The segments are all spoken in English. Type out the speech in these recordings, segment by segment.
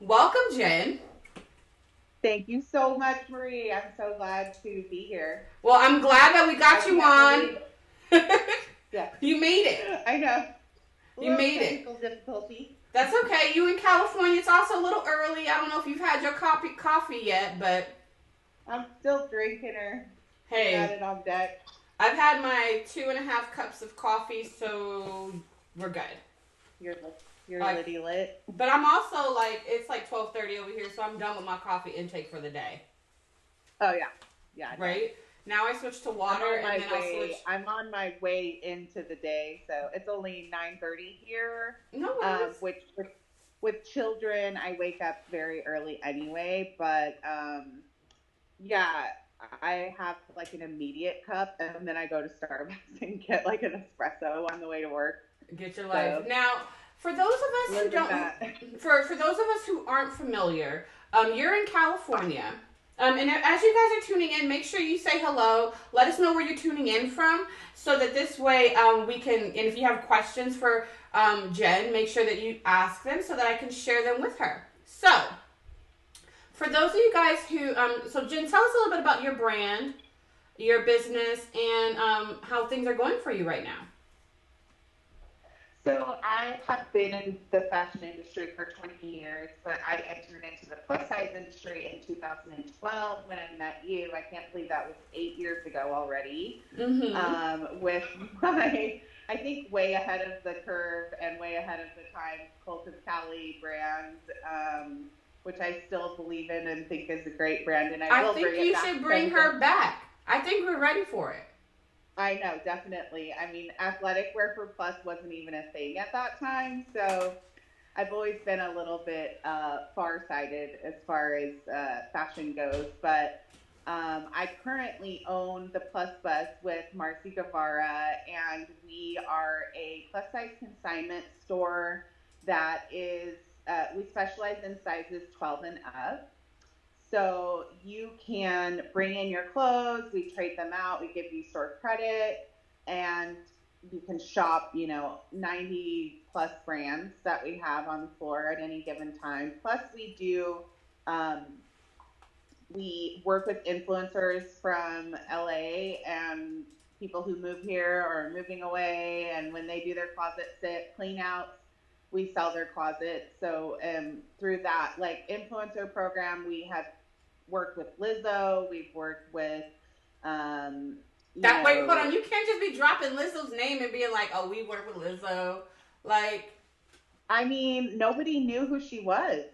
Welcome, Jen. Thank you so much, Marie. I'm so glad to be here. Well, I'm glad that we I got you can't on. believe, yeah, You made it. I know. A You little made it. technical difficulty. That's okay. You in California. It's also a little early. I don't know if you've had your coffee yet, but I'm still drinking her. Got hey, it on deck. I've had my 2.5 cups of coffee, so we're good. You're Like, litty lit. but I'm also like it's like 12:30 over here, so I'm done with my coffee intake for the day. Oh yeah, yeah, no. Right now, I switch to I'm water, on and my then I'll switch. way. I'm on my way into the day, so it's only 9:30 here. No worries. Which with children, I wake up very early anyway. But yeah, I have like an immediate cup, and then I go to Starbucks and get like an espresso on the way to work. Get your life. So Now, for those of us who living don't, that. for those of us who aren't familiar, you're in California. And as you guys are tuning in, make sure you say hello. Let us know where you're tuning in from, so that this way we can. And if you have questions for Jen, make sure that you ask them so that I can share them with her. So, for those of you guys who, so Jen, tell us a little bit about your brand, your business, and how things are going for you right now. So I have been in the fashion industry for 20 years, but I entered into the plus size industry in 2012 when I met you. I can't believe that was 8 years ago already. Mm-hmm. With my, I think, way ahead of the curve and way ahead of the time, Cult of Cali brand, which I still believe in and think is a great brand, and I I will think bring it you back should bring someday. her back. I think we're ready for it. I know, definitely. I mean, athletic wear for plus wasn't even a thing at that time, so I've always been a little bit far-sighted as far as fashion goes. But I currently own the Plus Bus with Marcy Guevara, and we are a plus size consignment store that is. We specialize in sizes 12 and up. So you can bring in your clothes, we trade them out, we give you store credit, and you can shop, 90 plus brands that we have on the floor at any given time. Plus, um, we work with influencers from LA and people who move here or moving away. And when they do their closet sit clean outs, we sell their closets. So through that like influencer program, we have worked with Lizzo. We've worked with, um, you That wait, hold know, on. You can't just be dropping Lizzo's name and being like, "Oh, we work with Lizzo." Like, I mean, nobody knew who she was.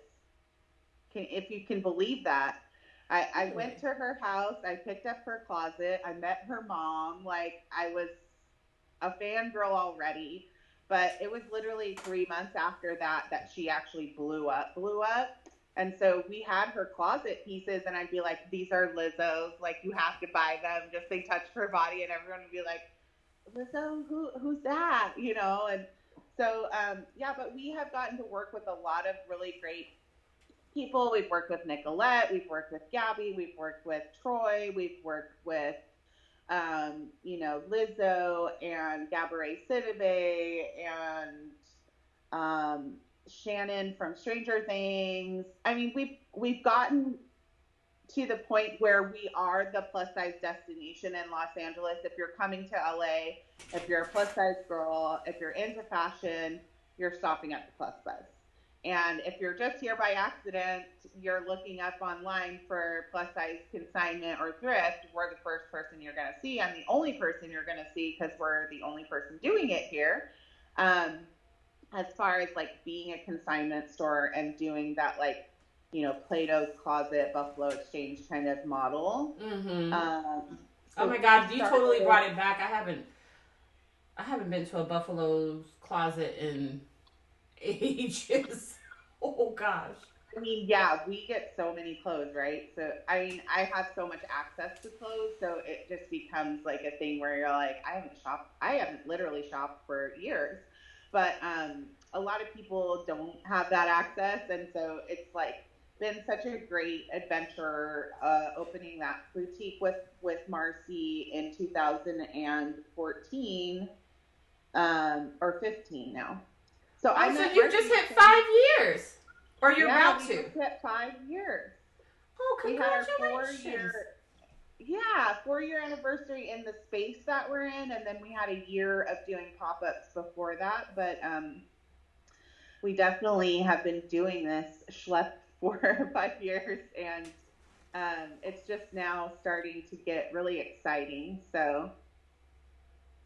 If you can believe that. I went really? to her house. I picked up her closet. I met her mom. Like I was a fangirl already. But it was literally 3 months after that she actually blew up. And so we had her closet pieces, and I'd be like, "These are Lizzo's. Like you have to buy them. Just they touched her body," and everyone would be like, "Lizzo, who's that?" And so yeah. But we have gotten to work with a lot of really great people. We've worked with Nicolette. We've worked with Gabby. We've worked with Troy. We've worked with Lizzo and Gabourey Sidibe and Shannon from Stranger Things. I mean, we've gotten to the point where we are the plus size destination in Los Angeles. If you're coming to LA, if you're a plus size girl, if you're into fashion, you're stopping at the plus size. And if you're just here by accident, you're looking up online for plus size consignment or thrift, we're the first person you're going to see. I'm the only person you're going to see because we're the only person doing it here. Um, as far as like being a consignment store and doing that, like, Plato's Closet, Buffalo Exchange kind of model. Mm-hmm. Oh So my we God, you totally started. brought it back. I haven't been to a Buffalo's closet in ages. Oh gosh. I mean, yeah, we get so many clothes, right? So, I mean, I have so much access to clothes, so it just becomes like a thing where you're like, I haven't literally shopped for years, but a lot of people don't have that access, and so it's like been such a great adventure opening that boutique with Marcy in 2014 or 15 now. So I Oh, so met you just Marcy hit the same. 5 years, Or you're Yeah, about we to? just hit 5 years. Oh, We had our congratulations. 4-year anniversary in the space that we're in, and then we had a year of doing pop-ups before that. But we definitely have been doing this schlep for 5 years, and it's just now starting to get really exciting. So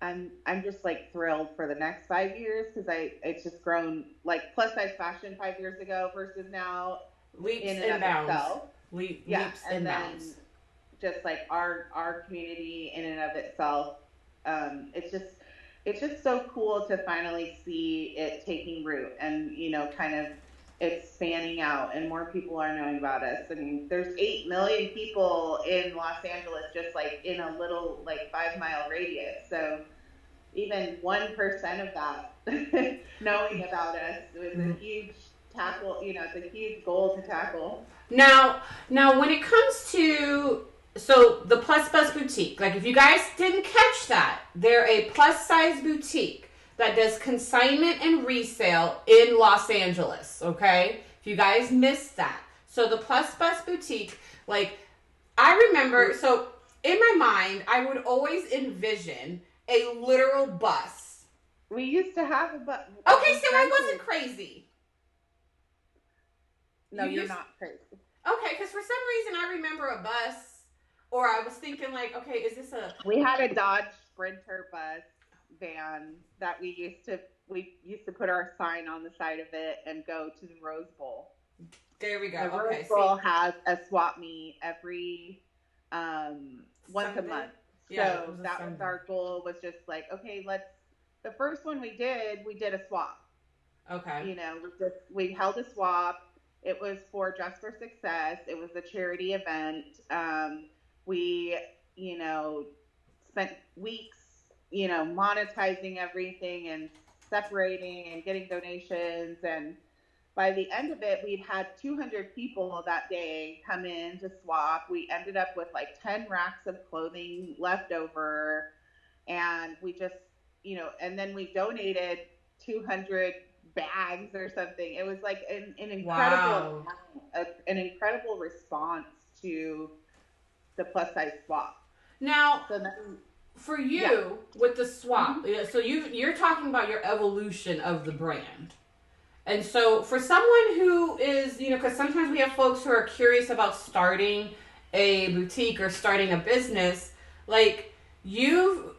I'm just like thrilled for the next 5 years because I it's just grown like plus size fashion 5 years ago versus now Leaps in and and of bounds. itself. Yeah, Leaps and and bounds. then just like our community in and of itself, it's just so cool to finally see it taking root and kind of expanding out and more people are knowing about us. I mean, there's 8 million people in Los Angeles just like in a little like 5 mile radius. So even 1% of that knowing about us was a huge tackle. It's a huge goal to tackle. Now, when it comes to so the Plus Bus Boutique, like if you guys didn't catch that, they're a plus size boutique that does consignment and resale in Los Angeles. Okay, if you guys missed that, so the Plus Bus Boutique, like I remember, so in my mind, I would always envision a literal bus. We used to have Okay, so I wasn't crazy. No, you're not crazy. Okay, because for some reason I remember a bus, or I was thinking like, okay, is this a? We had a Dodge Sprinter bus van that we used to put our sign on the side of it and go to the Rose Bowl. There we go. The Okay, Rose see, Bowl has a swap meet every once a Sunday. month. Yeah, it So was a that was Sunday. our goal, was just like, okay, let's the first one we did a swap. Okay. We held a swap. It was for Dress for Success. It was a charity event. We, you know, spent weeks, monetizing everything and separating and getting donations. And by the end of it, we'd had 200 people that day come in to swap. We ended up with like 10 racks of clothing left over. And we just, and then we donated 200 bags or something. It was like an incredible Wow. an incredible response to the plus size swap. Now, So then, for yeah. you with the Mm-hmm. swap, so you're talking about your evolution of the brand. And so, for someone who is, because sometimes we have folks who are curious about starting a boutique or starting a business, like you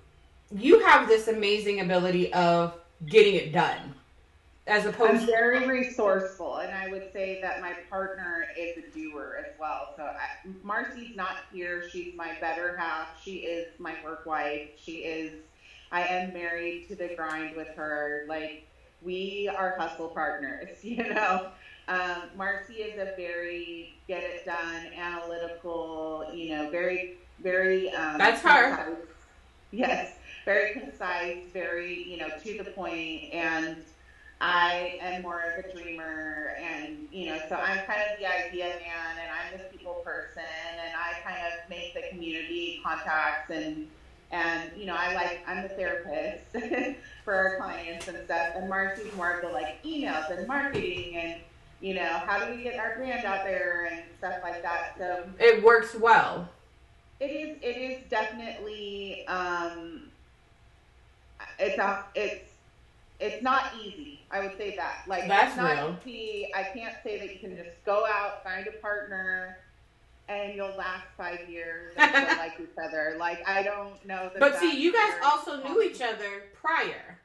have this amazing ability of getting it done, as I'm opposed. very resourceful, and I would say that my partner is a doer as well. So Marcy's not here. She's my better half. She is my work wife. I am married to the grind with her. Like, we are hustle partners. Marcy is a very get it done, analytical, very, very That's her. concise. Yes, very concise, very, to the point. And I am more of a dreamer, and so I'm kind of the idea man, and I'm the people person, and I kind of make the community contacts, and I'm the therapist for our clients and stuff, and Marcy's more of the like emails and marketing, and how do we get our brand out there and stuff like that. So It works well. it is definitely it's not easy. I would say that. Like, it's That's not real. easy. I can't say that you can just go out, find a partner, and you'll last 5 years and still like each other. Like, I don't know that. But see, That's you guys very also knew common. each other prior.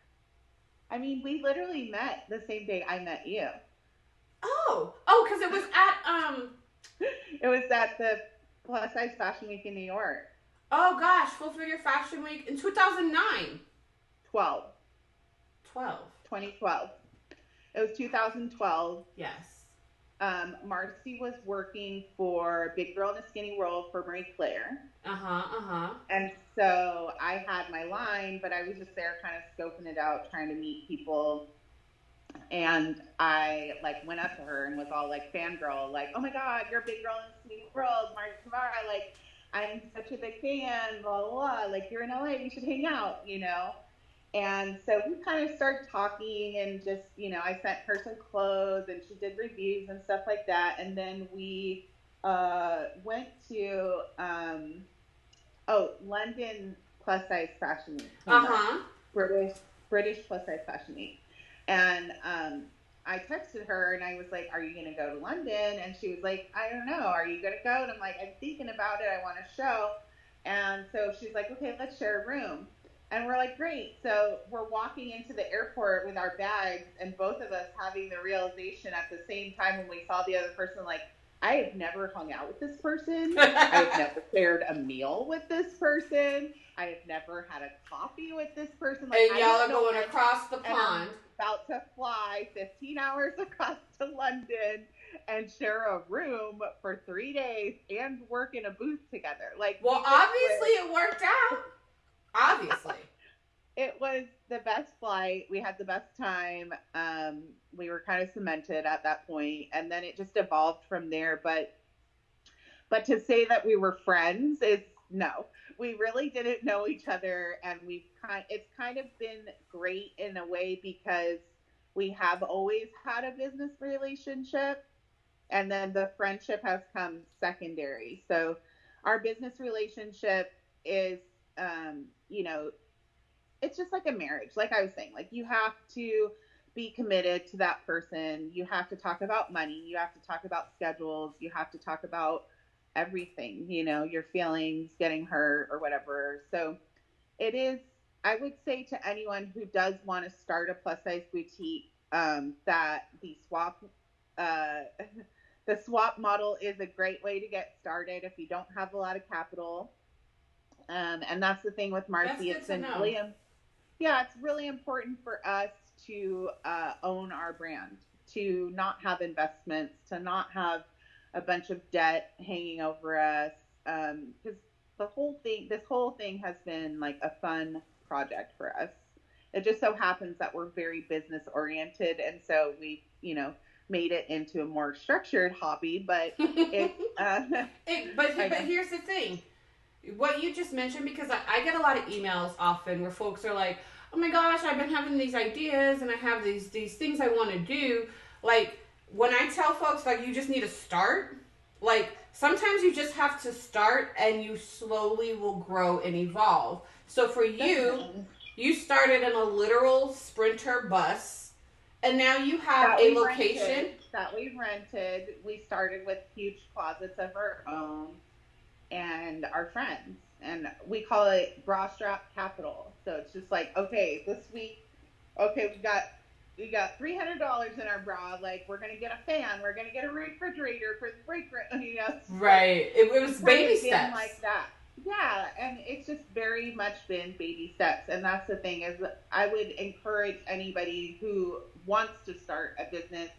I mean, we literally met the same day I met you. Oh, because it was at. It was at the Plus Size Fashion Week in New York. Oh gosh, Full Figure Fashion Week in 2009. 12. 12. 2012. It was 2012. Yes. Marcy was working for Big Girl in a Skinny World for Marie Claire. Uh-huh. And so I had my line, but I was just there kind of scoping it out, trying to meet people. And I like went up to her and was all like fangirl, like, oh my God, you're a big girl in the skinny world, Marcy Guevara, I'm such a big fan, blah, blah, blah. Like, you're in LA, we should hang out. And so we kind of started talking and just, I sent her some clothes and she did reviews and stuff like that. And then we went to, London Plus Size Fashion Week came up. Uh-huh. British, British Plus Size Fashion Week. And I texted her and I was like, "Are you going to go to London?" And she was like, "I don't know. Are you going to go?" And I'm like, "I'm thinking about it. I want to show." And so she's like, "Okay, let's share a room." And we're like, "Great." So we're walking into the airport with our bags and both of us having the realization at the same time when we saw the other person, like, I have never hung out with this person. I have never shared a meal with this person. I have never had a coffee with this person. Like, And I y'all don't are know going any, across the and I'm pond. about to fly 15 hours across to London and share a room for 3 days and work in a booth together. Like, Well, obviously it worked out. Obviously. it was the best flight. We had the best time. We were kind of cemented at that point, and then it just evolved from there. But to say that we were friends is no. We really didn't know each other, and it's kind of been great in a way because we have always had a business relationship, and then the friendship has come secondary. So our business relationship is, um, you know, it's just like a marriage. Like I was saying, like you have to be committed to that person. You have to talk about money. You have to talk about schedules. You have to talk about everything, your feelings, getting hurt or whatever. So it is, I would say to anyone who does want to start a plus size boutique, that uh, the swap model is a great way to get started if you don't have a lot of capital. And that's the thing with That's Marcy. good It's to been know. really, yeah, it's really important for us to own our brand, to not have investments, to not have a bunch of debt hanging over us. Because this whole thing has been like a fun project for us. It just so happens that we're very business oriented, and so we, made it into a more structured hobby. But it's, But I but know. here's the thing. What you just mentioned, because I get a lot of emails often where folks are like, "Oh my gosh, I've been having these ideas and I have these things I want to do." Like when I tell folks like you just need to start, like sometimes you just have to start and you slowly will grow and evolve. So for you, Definitely. you started in a literal sprinter bus and now you have that a we location. rented that we rented. We started with huge closets of our own and our friends, and we call it bra strap capital. So it's just like, okay, this week, okay, we got $300 in our bra. Like we're gonna get a fan, we're gonna get a refrigerator for the break room. It's just like Right. It it's was kind baby of been steps. like that. Yeah, and it's just very much been baby steps. And that's the thing is I would encourage anybody who wants to start a business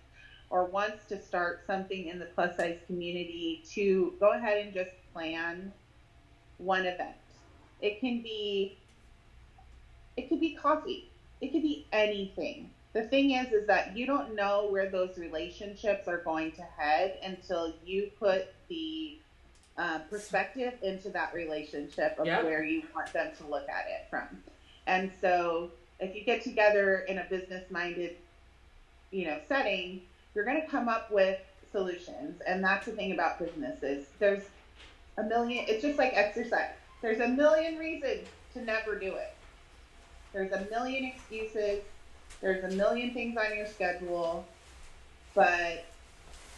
or wants to start something in the plus size community to go ahead and just plan one event. It can be it could be coffee. It could be anything. The thing is that you don't know where those relationships are going to head until you put the perspective into that relationship of Yep. where you want them to look at it from. And so, if you get together in a business minded, setting, you're going to come up with solutions. And that's the thing about businesses. There's a million. It's just like exercise. There's a million reasons to never do it. There's a million excuses. There's a million things on your schedule. But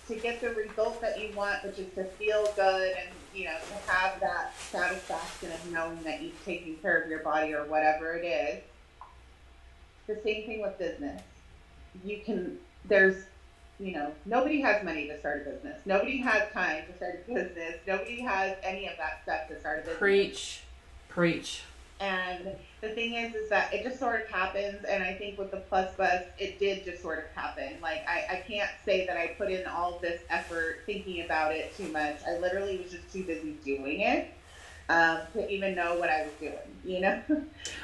to get the result that you want, which is to feel good and to have that satisfaction of knowing that you've taken care of your body or whatever it is, the same thing with business. You can there's nobody has money to start a business. Nobody has time to start a business. Nobody has any of that stuff to start a business. Preach. Preach. And the thing is that it just sort of happens. And I think with the Plus Bus, it did just sort of happen. Like, I can't say that I put in all this effort thinking about it too much. I literally was just too busy doing it to even know what I was doing.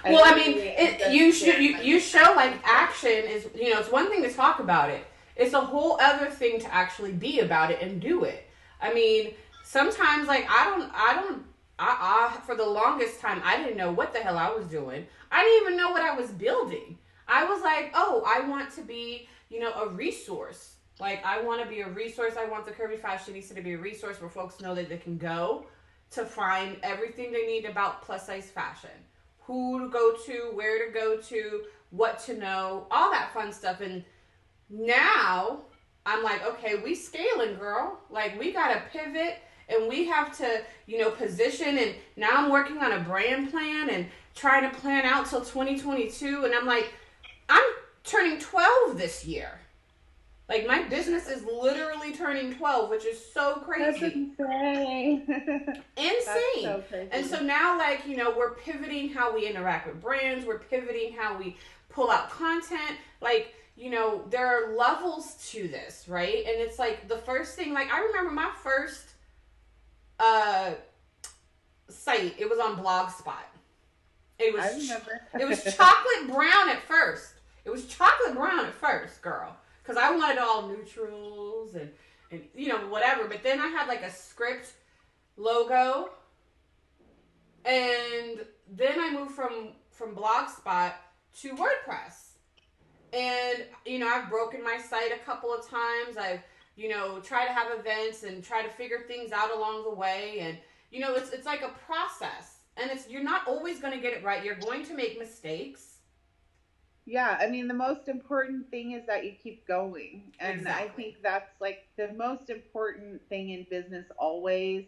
Well, I mean, am just you show like action is it's one thing to talk about it. It's a whole other thing to actually be about it and do it. I mean, sometimes like I don't. for the longest time, I didn't know what the hell I was doing. I didn't even know what I was building. I was like, oh, I want to be, a resource. Like, I want to be a resource. I want the Curvy Fashionista to be a resource where folks know that they can go to find everything they need about plus size fashion. Who to go to, where to go to, what to know, all that fun stuff. And now I'm like, okay, we scaling, girl. Like, we got to pivot and we have to, position. And now I'm working on a brand plan and trying to plan out till 2022. And I'm like, I'm turning 12 this year. Like, my business is literally turning 12, which is so crazy. That's insane. Insane. That's so crazy. And so now, like, we're pivoting how we interact with brands. We're pivoting how we pull out content. Like, there are levels to this, right? And it's like the first thing, like, I remember my first site, it was on Blogspot. I remember. It was chocolate brown at first. It was chocolate brown at first, girl. Because I wanted all neutrals and whatever. But then I had like a script logo. And then I moved from Blogspot to WordPress. And, I've broken my site a couple of times. I've, tried to have events and try to figure things out along the way. And, it's like a process. And you're not always going to get it right. You're going to make mistakes. Yeah, I mean, the most important thing is that you keep going. And Exactly. I think that's like the most important thing in business always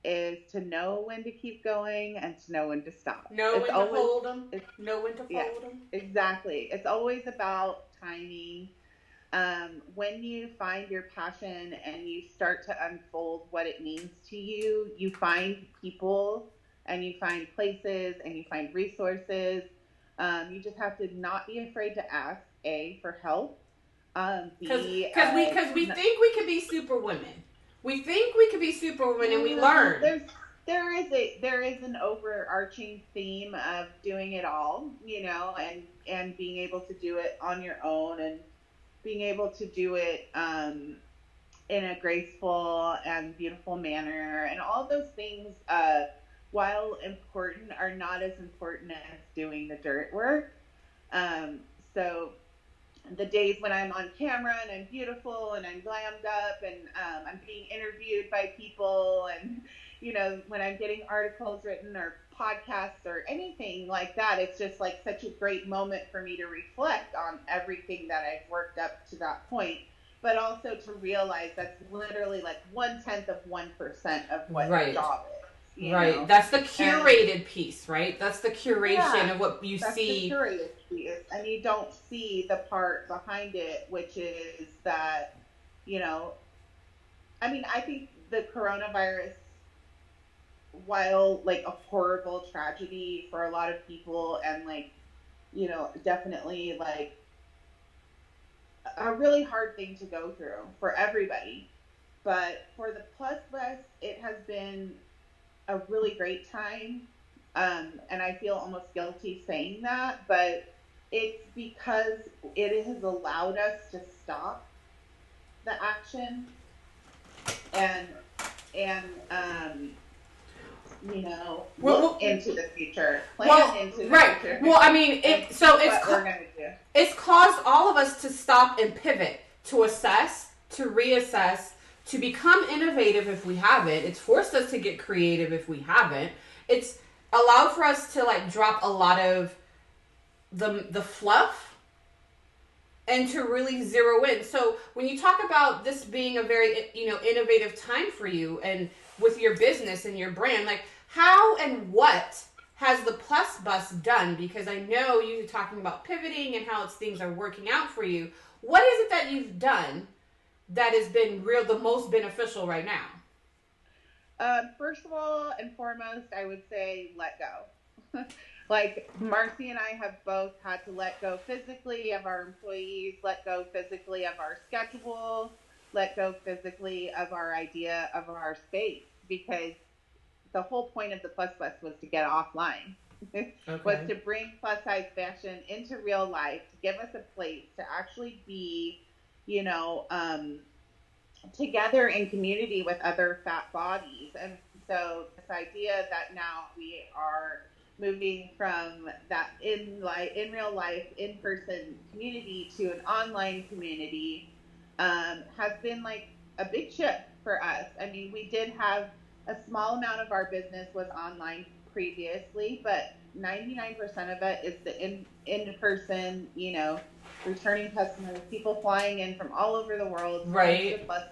is to know when to keep going and to know when to stop. Know when to hold them. Know when to fold them. Exactly. It's always about timing. When you find your passion and you start to unfold what it means to you, you find people and you find places and you find resources. You just have to not be afraid to ask, A, for help. Because we think we can be super women. We think we can be super women, and we learn. There is an overarching theme of doing it all, and being able to do it on your own and being able to do it in a graceful and beautiful manner, and all those things. While important, are not as important as doing the dirt work. So the days when I'm on camera and I'm beautiful and I'm glammed up and I'm being interviewed by people and, when I'm getting articles written or podcasts or anything like that, it's just like such a great moment for me to reflect on everything that I've worked up to that point. But also to realize that's literally like 1/10 of 1% of what the job is. Right. That's the curated piece, right? That's the curation of what you see. That's the curated piece. And you don't see the part behind it, which is that, I think the coronavirus, while like a horrible tragedy for a lot of people and like, definitely like a really hard thing to go through for everybody. But for the plus less, it has been a really great time, and I feel almost guilty saying that, but it's because it has allowed us to stop the action and look into the future, plan into the future. Well, I mean, it's caused all of us to stop and pivot, to assess, to reassess, to become innovative if we haven't. It's forced us to get creative if we haven't. It's allowed for us to like drop a lot of the fluff and to really zero in. So when you talk about this being a very innovative time for you and with your business and your brand, like how and what has the Plus Bus done? Because I know you're talking about pivoting and how things are working out for you. What is it that you've done that has been the most beneficial right now? First of all and foremost, I would say let go. Like Marcy and I have both had to let go physically of our employees, let go physically of our schedule, let go physically of our idea of our space, because the whole point of the Plus Bus was to get offline. Was to bring plus size fashion into real life, to give us a place to actually be, together in community with other fat bodies. And so this idea that now we are moving from that in real life, in person community to an online community has been like a big shift for us. I mean, we did have a small amount of our business was online previously, but 99% of it is the in person, returning customers, people flying in from all over the world to come to the Right. Plus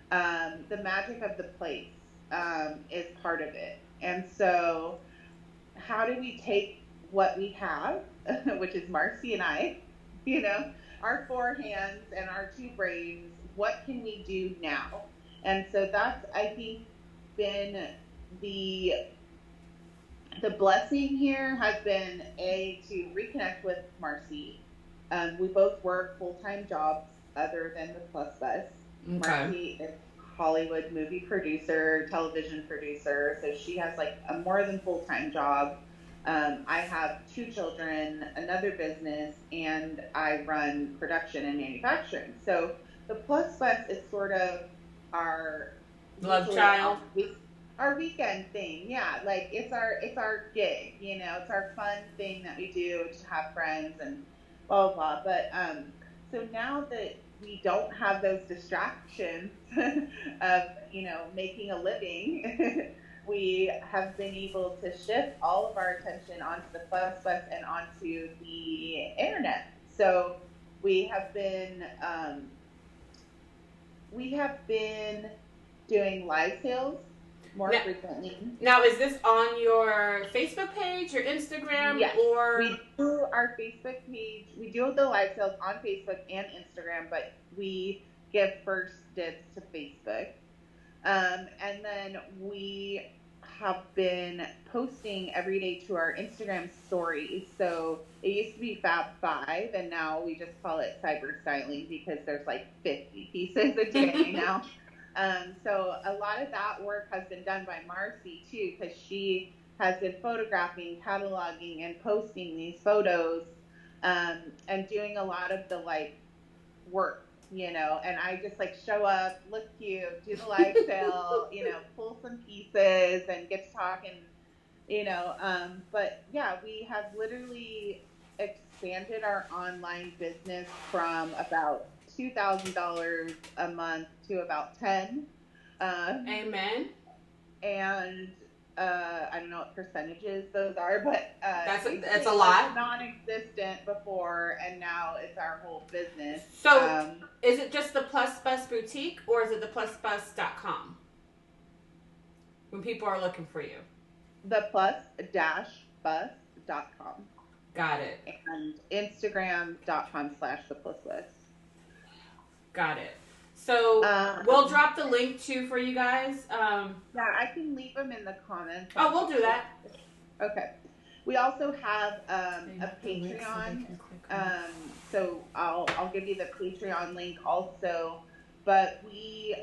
Fest. The magic of the place is part of it. And so, how do we take what we have, which is Marcy and I, you know, our four hands and our two brains, what can we do now? And so that's, I think, been the the blessing here has been to reconnect with Marcy. We both work full-time jobs other than the Plus Bus. Okay. Marcy is a Hollywood movie producer, television producer, so she has like a more than full-time job. I have two children, another business, and I run production and manufacturing. So the Plus Bus is sort of our Love usually child. our weekend thing. Yeah, like it's our gig, it's our fun thing that we do to have friends and blah blah blah. But so now that we don't have those distractions of making a living, we have been able to shift all of our attention onto the Plus Bus and onto the internet. So we have been um, we have been doing live sales more Now, frequently. now, is this on your Facebook page, your Instagram, Yes, or? we do our Facebook page. We do the live sales on Facebook and Instagram, but we give first dibs to Facebook. And then we have been posting every day to our Instagram stories. So it used to be Fab Five, and now we just call it cyber styling because there's like 50 pieces a day now. So a lot of that work has been done by Marcy too, because she has been photographing, cataloging, and posting these photos, and doing a lot of the like work, and I just like show up, look cute, do the live sale, pull some pieces and get to talk but yeah, we have literally expanded our online business from about $2,000 a month to about 10. Amen. And I don't know what percentages those are, but That's basically a it was lot. non-existent before, and now it's our whole business. So, is it just the Plus Bus Boutique, or is it the plusbus.com when people are looking for you? The plus-bus.com. Got it. And Instagram.com/theplusbus. Got it. So we'll drop the link too for you guys. Yeah, I can leave them in the comments. Oh, we'll do that. Okay. We also have a Patreon. So I'll give you the Patreon link also. But we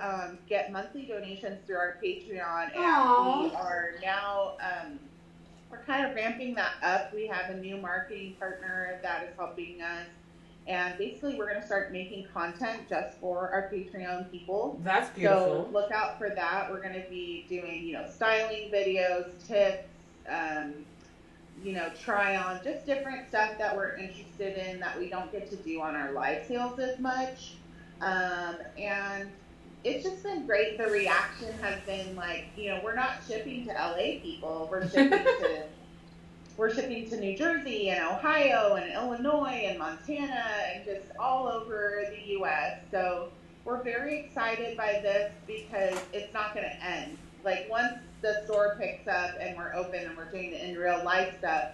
get monthly donations through our Patreon, and Aww. we are now we're kind of ramping that up. We have a new marketing partner that is helping us. And basically, we're going to start making content just for our Patreon people. That's beautiful. So look out for that. We're going to be doing, styling videos, tips, try on, just different stuff that we're interested in that we don't get to do on our live sales as much. And it's just been great. The reaction has been like, we're not shipping to LA people. We're shipping to New Jersey and Ohio and Illinois and Montana and just all over the U.S. So we're very excited by this because it's not going to end. Like once the store picks up and we're open and we're doing the in real life stuff,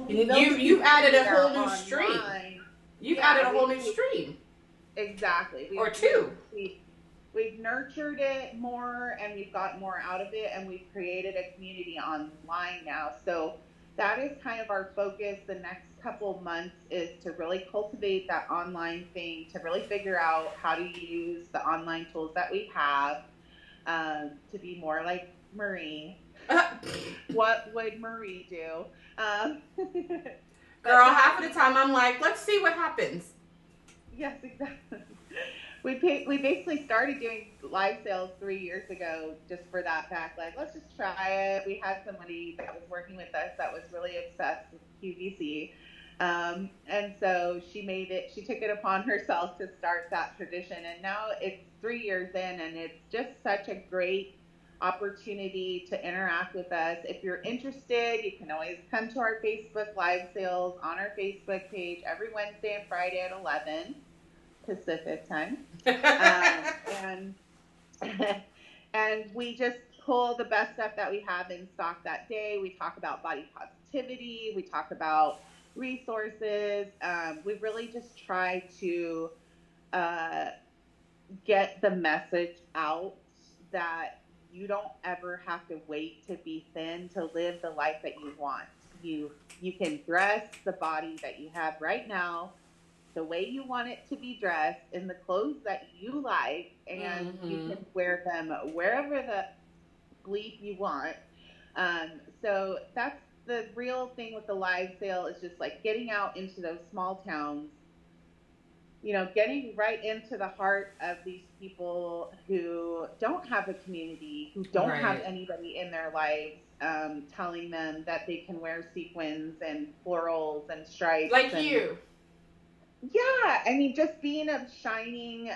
you've added a whole new stream. You've added a whole new stream. Exactly. Or two. We've nurtured it more, and we've got more out of it, and we've created a community online now. So that is kind of our focus the next couple months, is to really cultivate that online thing, to really figure out how to use the online tools that we have, to be more like Marie. What would Marie do? Girl, half of the time I'm like, let's see what happens. Yes, exactly. we basically started doing live sales 3 years ago just for that fact. Like, let's just try it. We had somebody that was working with us that was really obsessed with QVC. And so she made it, she took it upon herself to start that tradition. And now it's 3 years in, and it's just such a great opportunity to interact with us. If you're interested, you can always come to our Facebook live sales on our Facebook page every Wednesday and Friday at 11 Pacific time. And and we just pull the best stuff that we have in stock that day. We talk about body positivity. We talk about resources. We really just try to uh, get the message out that you don't ever have to wait to be thin to live the life that you want. You can dress the body that you have right now the way you want it to be dressed in the clothes that you like, and you can wear them wherever the bleep you want. So that's the real thing with the live sale, is just like getting out into those small towns, getting right into the heart of these people who don't have a community, who don't have Right. anybody in their lives, telling them that they can wear sequins and florals and stripes. Like And you. yeah, I mean, just being a shining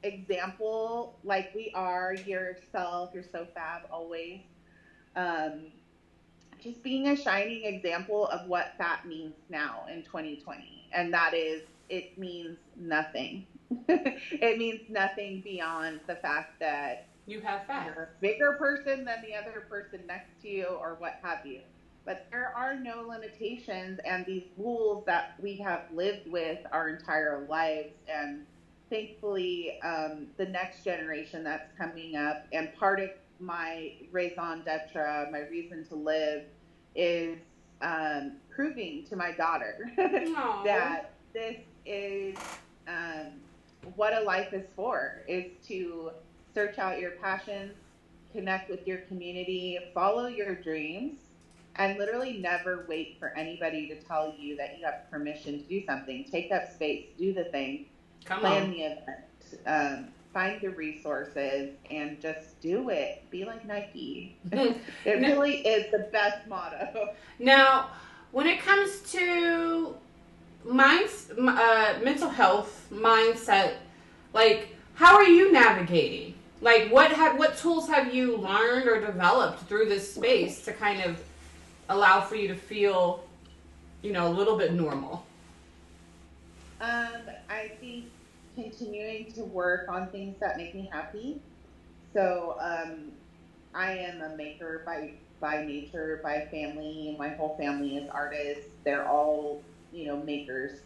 example, like we are, yourself, you're so fab always. Um, just being a shining example of what fat means now in 2020. And that is, it means nothing. It means nothing beyond the fact that You have fat. you're a bigger person than the other person next to you or what have you. But there are no limitations, and these rules that we have lived with our entire lives. And thankfully, the next generation that's coming up, and part of my raison d'etre, my reason to live, is proving to my daughter No. that this is what a life is for, is to search out your passions, connect with your community, follow your dreams, and literally never wait for anybody to tell you that you have permission to do something. Take up space, do the thing, Come plan on. the event, find the resources, and just do it. Be like Nike. It really is the best motto. Now, when it comes to mental health, mindset, like, how are you navigating? Like, what tools have you learned or developed through this space to kind of allow for you to feel, a little bit normal? I think continuing to work on things that make me happy. So I am a maker by nature, by family. My whole family is artists. They're all makers,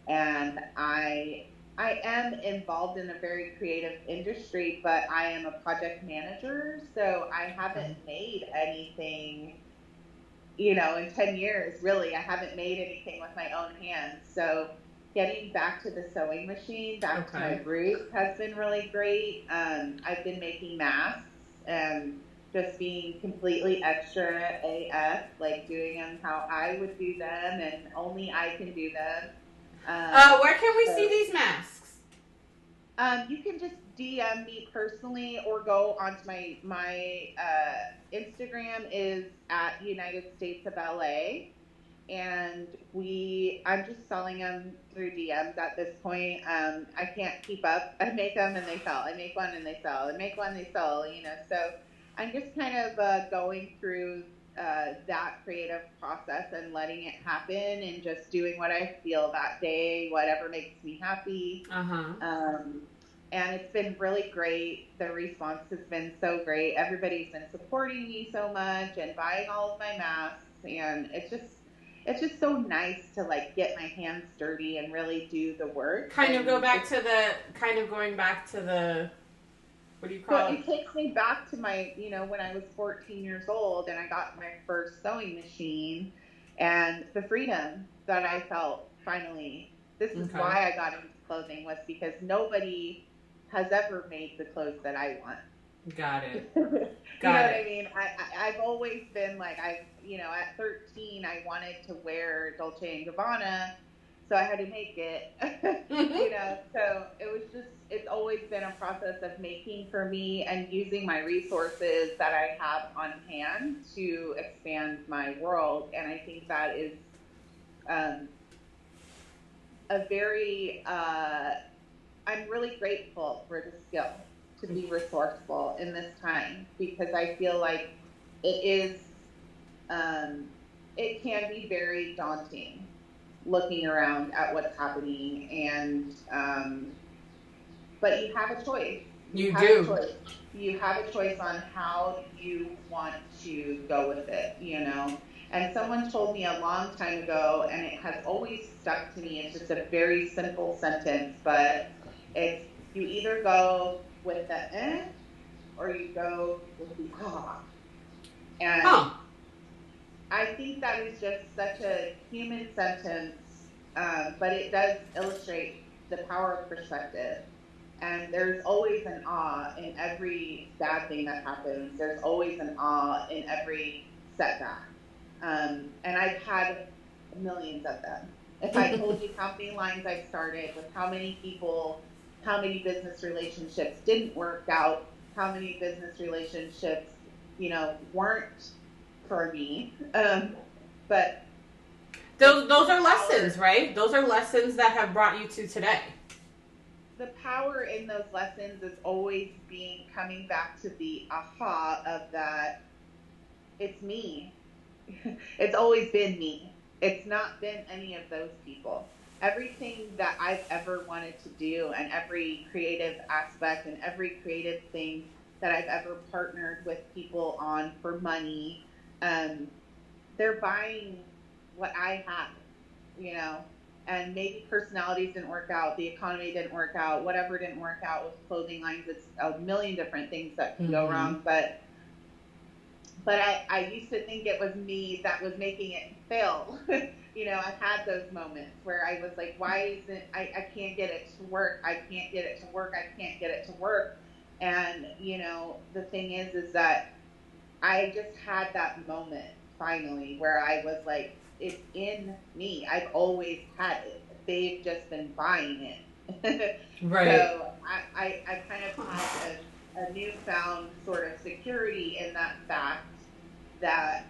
and I am involved in a very creative industry, but I am a project manager, so I haven't made anything, in 10 years, really. I haven't made anything with my own hands. So getting back to the sewing machine, back to my Okay. roots, has been really great. I've been making masks and just being completely extra AF, like doing them how I would do them, and only I can do them. Where can we see So these masks? you can just DM me personally, or go onto my Instagram is at United States of LA, and I'm just selling them through DMs at this point. I can't keep up. I make them and they sell. I make one and they sell. I make one, they sell. So I'm just kind of going through that creative process and letting it happen, and just doing what I feel that day, whatever makes me happy. Um, and it's been really great. The response has been so great. Everybody's been supporting me so much and buying all of my masks, and it's just so nice to like get my hands dirty and really do the work. Kind of And going back to the, what do you so call it? it takes me back to my, when I was 14 years old and I got my first sewing machine, and the freedom that I felt finally. This is Okay. why I got into clothing, was because nobody has ever made the clothes that I want. Got it. You know Got what I it. mean? I've always been like, at 13, I wanted to wear Dolce and Gabbana. so I had to make it. So it's always been a process of making for me and using my resources that I have on hand to expand my world. And I think that is um, a very, I'm really grateful for the skill to be resourceful in this time because I feel like it is, um, it can be very daunting looking around at what's happening but you have a choice. You You have a do. choice. You have a choice on how you want to go with it, And someone told me a long time ago, and it has always stuck to me. It's just a very simple sentence, but it's you either go with the or you go with the ah. And Huh. I think that is just such a human sentence, but it does illustrate the power of perspective. And there's always an awe in every bad thing that happens. There's always an awe in every setback. And I've had millions of them. If I told you how many lines I've started, with how many people, how many business relationships didn't work out, how many business relationships, weren't for me. But Those the are lessons, power, right? Those are lessons that have brought you to today. the power in those lessons is always being coming back to the aha of that it's me. It's always been me. It's not been any of those people. Everything that I've ever wanted to do, and every creative aspect, and every creative thing that I've ever partnered with people on for money, um, they're buying what I have, you know, and maybe personalities didn't work out, the economy didn't work out, whatever didn't work out with clothing lines. It's a million different things that can go Mm-hmm. wrong, but I used to think it was me that was making it fail. I had those moments where I was like, why isn't I can't get it to work? I can't get it to work. I can't get it to work. And, the thing is that I just had that moment finally where I was like, it's in me. I've always had it. They've just been buying it. Right. So I kind of have a newfound sort of security in that fact that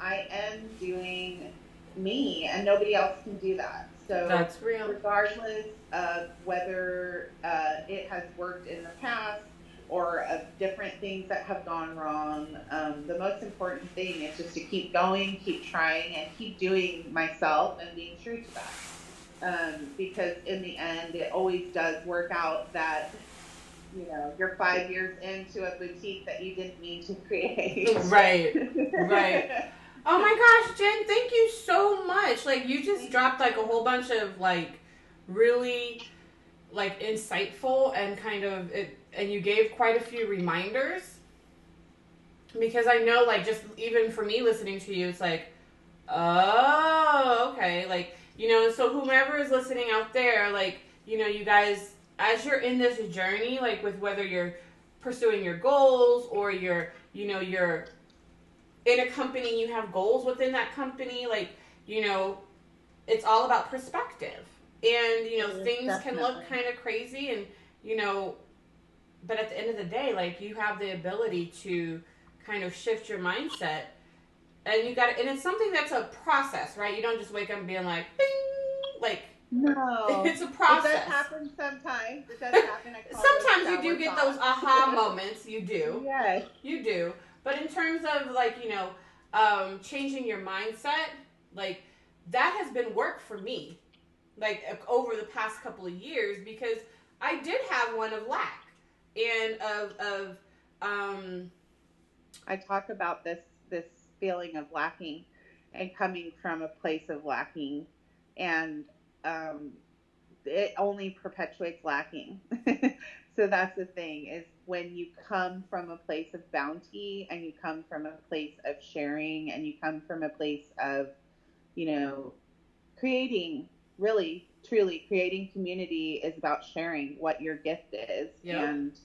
I am doing me and nobody else can do that. So, That's real. regardless of whether it has worked in the past or of different things that have gone wrong, the most important thing is just to keep going, keep trying, and keep doing myself and being true to that. Because in the end, it always does work out that you're 5 years into a boutique that you didn't mean to create. Right. Right. Oh my gosh, Jen, thank you so much. Like you just dropped like a whole bunch of like really like insightful and kind of it, and you gave quite a few reminders because I know like just even for me listening to you, it's like, oh, okay, like so whomever is listening out there, like you guys, as you're in this journey, like with whether you're pursuing your goals or you're in a company, you have goals within that company, like you know it's all about perspective. And things can Definitely. look kind of crazy, and you know but at the end of the day, like you have the ability to kind of shift your mindset, and you got and it's something that's a process, right? You don't just wake up and being like bing, like No, it's a it does process. happen sometimes. It does happen. I call those Sometimes you do shower get those thoughts. aha moments, you do. Yes. You do. But in terms of like, changing your mindset, like that has been work for me, like over the past couple of years, because I did have one of lack and of I talk about this feeling of lacking and coming from a place of lacking, and um, it only perpetuates lacking. So that's the thing, is when you come from a place of bounty and you come from a place of sharing and you come from a place of, you know, creating, really truly creating community is about sharing what your gift is. yep, And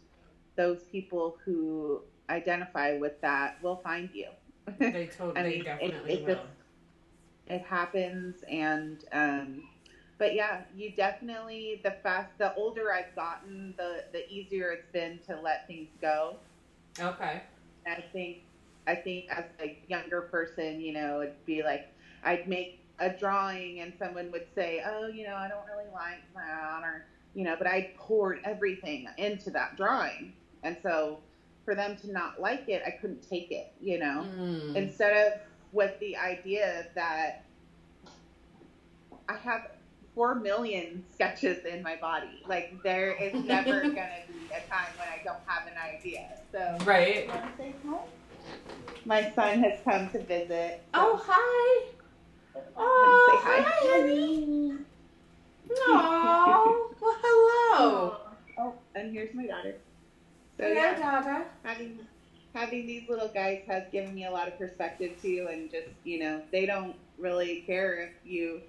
those people who identify with that will find you. I they mean, definitely it just will. it happens. And But yeah, you definitely the older I've gotten, the easier it's been to let things go. Okay. And I think as a younger person, it'd be like I'd make a drawing and someone would say, "Oh, I don't really like that," or but I poured everything into that drawing, and so for them to not like it, I couldn't take it. Mm. Instead of with the idea that I have 4 million sketches in my body. Like there is never gonna be a time when I don't have an idea. So Right. you want to say hi? My son has come to visit. So Oh, hi. I'm gonna say Oh, hi. hi, honey. Oh, well, hello. Oh, and here's my daughter. So Hello, yeah, Dada. having having these little guys has given me a lot of perspective too, and just they don't really care if you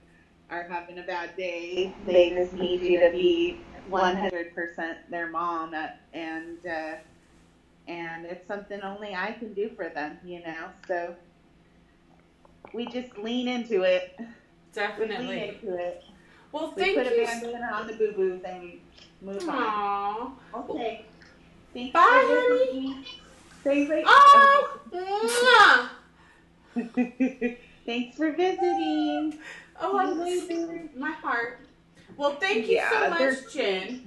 are having a bad day. They just need you to be 100% their mom, and it's something only I can do for them. So we just lean into it. We lean Definitely. into it. Well, We put thank a you. band-aid on the boo-boos and we move on. Aww. Okay. Bye, Thanks for honey. visiting. Say wait. Oh, mwah. Okay. Thanks for visiting. Oh, See you later. my heart. Well, thank you so Yeah, much, they're Jen, sweet.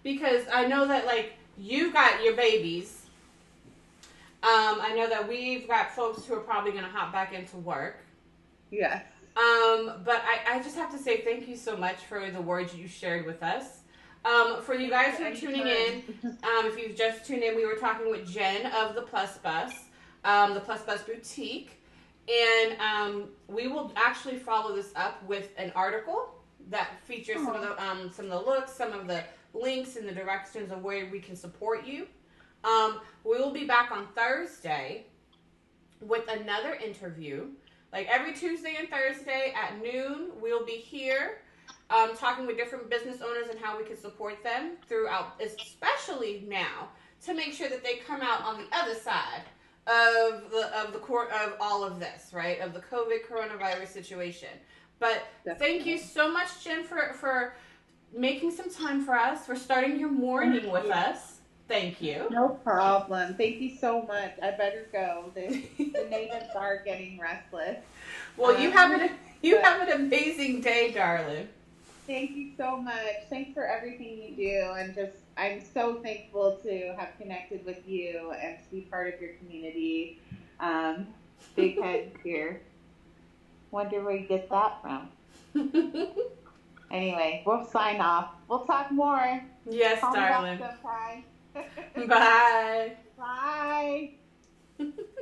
because I know that like you got your babies. I know that we've got folks who are probably going to hop back into work. Yes. But I just have to say thank you so much for the words you shared with us. For you guys who are tuning in, if you've just tuned in, we were talking with Jen of the Plus Bus, the Plus Bus Boutique. And we will actually follow this up with an article that features some of the looks, some of the links, and the directions of where we can support you. We will be back on Thursday with another interview. Like every Tuesday and Thursday at noon, we'll be here talking with different business owners and how we can support them throughout, especially now, to make sure that they come out on the other side of the court of all of this, right? Of the COVID coronavirus situation. But thank you so much, Jen, for making some time for us, for starting your morning with us. Thank you. No problem. Thank you so much. I better go. The natives are getting restless. Well, you have an amazing day, darling. Thank you so much. Thanks for everything you do. And I'm so thankful to have connected with you and to be part of your community. Big head here. Wonder where you get that from. Anyway, we'll sign off. We'll talk more. Yes, Call darling. me back sometime. Bye. Bye.